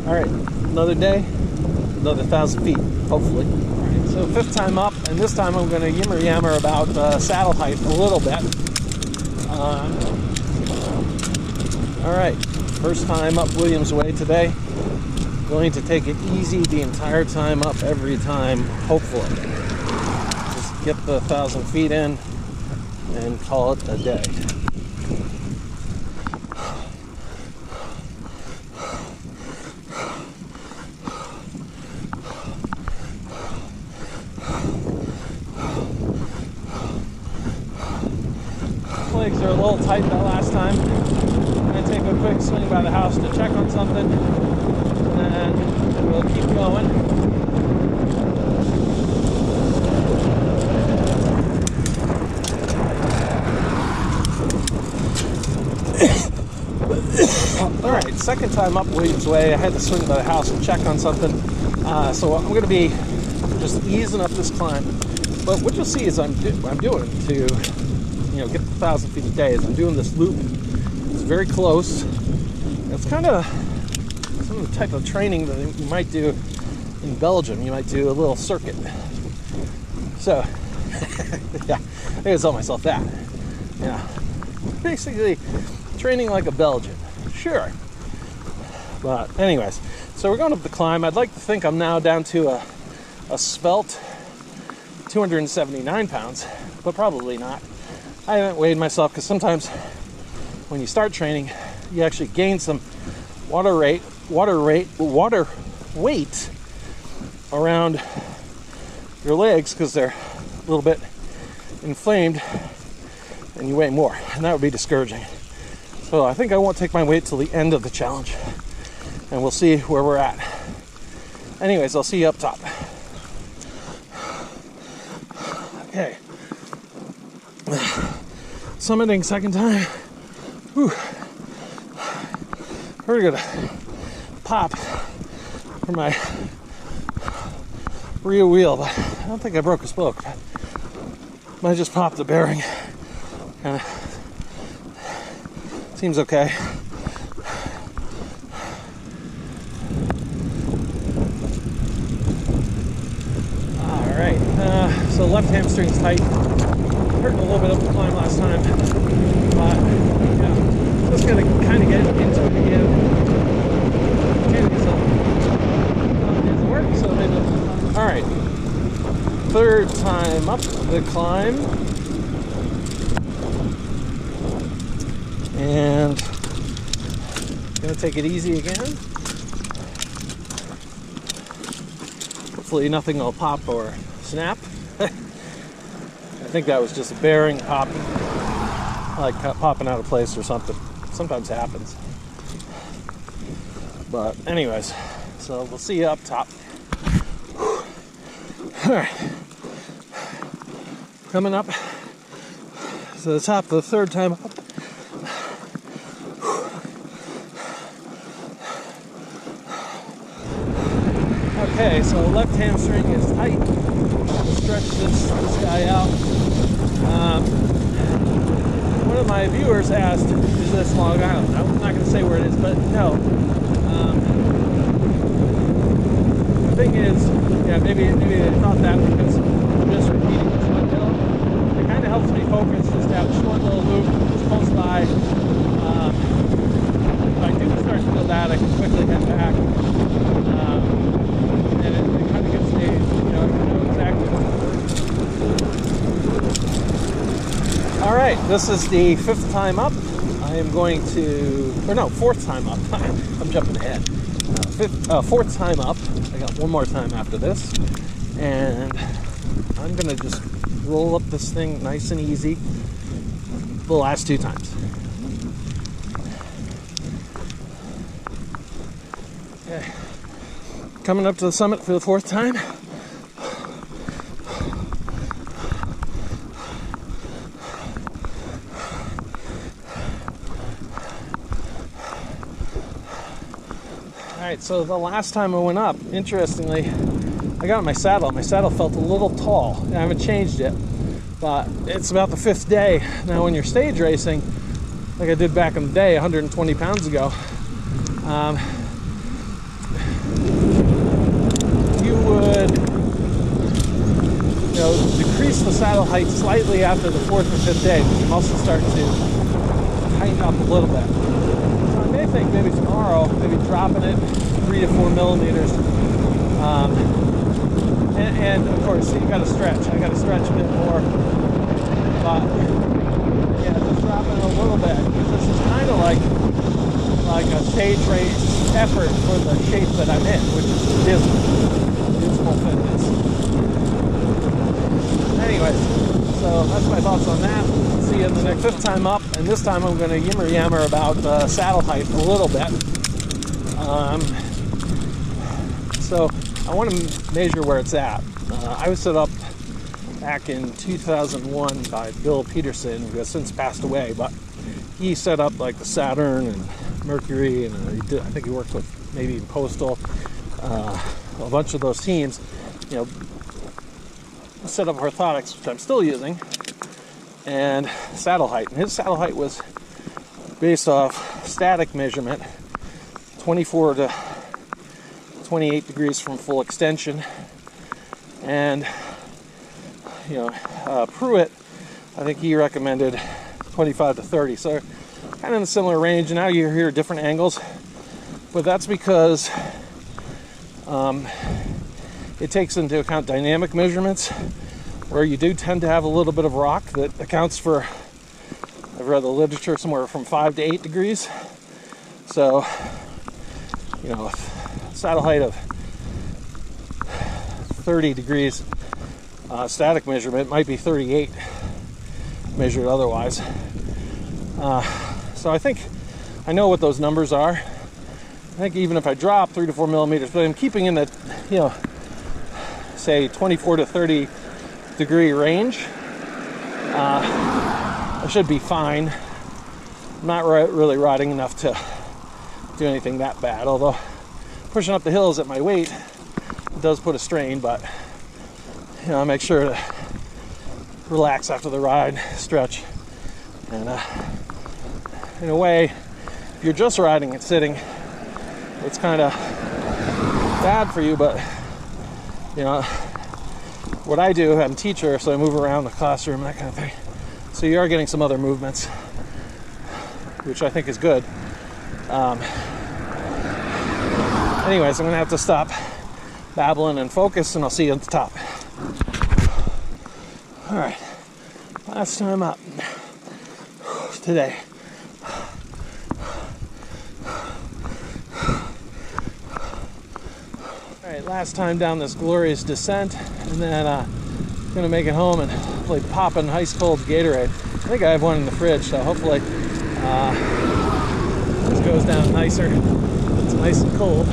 All right, another day, another 1,000 feet, hopefully. All right, so 5th time up, and this time I'm going to yammer about saddle height a little bit. All right, first time up Williams Way today. Going to take it easy the entire time up, every time, hopefully. Just get the 1,000 feet in and call it a day. Legs are a little tight that last time. I'm going to take a quick swing by the house to check on something, and we'll keep going. All right, second time up Williams Way. I had to swing by the house and check on something. So I'm going to be just easing up this climb. But what you'll see is I'm doing to get the 1,000 feet a day is I'm doing this loop. It's very close. It's kind of some of the type of training that you might do in Belgium. You might do a little circuit. So, yeah, I gotta tell myself that. Yeah, basically training like a Belgian. Sure. But anyways, so we're going up the climb. I'd like to think I'm now down to a svelte 279 pounds, but probably not. I haven't weighed myself because sometimes when you start training, you actually gain some water weight around your legs because they're a little bit inflamed and you weigh more, and that would be discouraging. So I think I won't take my weight till the end of the challenge, and we'll see where we're at. Anyways, I'll see you up top. Okay. Summiting second time. Whew. Pretty good pop for my rear wheel, but I don't think I broke a spoke. I just popped the bearing. Kind of seems okay. All right. So left hamstring's tight. Hurt a little bit up the climb last time, but yeah, just gonna kind of get into it again. It doesn't work, so maybe. All right, third time up the climb, and gonna take it easy again. Hopefully, nothing will pop or snap. I think that was just a bearing popping, like popping out of place or something. Sometimes happens. But anyways, so we'll see you up top. All right, coming up to the top of the third time up. Okay, so left hamstring is tight. Stretch this guy out. One of my viewers asked, is this Long Island? I'm not going to say where it is, but no. The thing is, yeah, maybe they thought that because I'm just repeating this one hill. It kind of helps me focus just to have a short little loop just close by. If I do start to feel that, I can quickly head back. And it kind of gets me, I know exactly what. All right, this is the 5th time up. I am going to, or no, 4th time up. I'm jumping ahead. 4th time up. I got one more time after this, and I'm gonna just roll up this thing nice and easy the last 2 times. Okay, coming up to the summit for the 4th time. Alright, so the last time I went up, interestingly, I got on my saddle. My saddle felt a little tall. I haven't changed it, but it's about the 5th day. Now when you're stage racing, like I did back in the day, 120 pounds ago, increase the saddle height slightly after the 4th or 5th day. The muscles start to tighten up a little bit. So I may think maybe tomorrow, maybe dropping it 3 to 4 millimeters. And of course, you got to stretch. I got to stretch a bit more. But yeah, just dropping it a little bit. This is kind of like a stage race effort for the shape that I'm in, which is dismal fitness. Anyways, so that's my thoughts on that. See you in the next 5th time up, and this time I'm going to yammer about saddle height a little bit. So I want to measure where it's at. I was set up back in 2001 by Bill Peterson, who has since passed away, but he set up like the Saturn and Mercury, and I think he worked with maybe Postal, a bunch of those teams, you know, set up orthotics, which I'm still using, and saddle height. And his saddle height was based off static measurement, 24 to 28 degrees from full extension. And you know, Pruitt, I think he recommended 25 to 30, so kind of in a similar range. Now you hear different angles, but that's because it takes into account dynamic measurements, where you do tend to have a little bit of rock that accounts for, I've read the literature, somewhere from 5 to 8 degrees. So, you know, saddle height of 30 degrees static measurement might be 38 measured otherwise. So I think I know what those numbers are. I think even if I drop 3 to 4 millimeters, but I'm keeping in that, you know, say 24 to 30 degree range, I should be fine. I'm not really riding enough to do anything that bad, although pushing up the hills at my weight does put a strain, but you know, I make sure to relax after the ride, stretch, and in a way, if you're just riding and sitting, it's kind of bad for you, but you know, what I do, I'm a teacher, so I move around the classroom, that kind of thing. So you are getting some other movements, which I think is good. Anyways, I'm going to have to stop babbling and focus, and I'll see you at the top. All right, last time up today. All right, last time down this glorious descent, and then gonna make it home and hopefully popping ice cold Gatorade. I think I have one in the fridge, so hopefully this goes down nicer. It's nice and cold.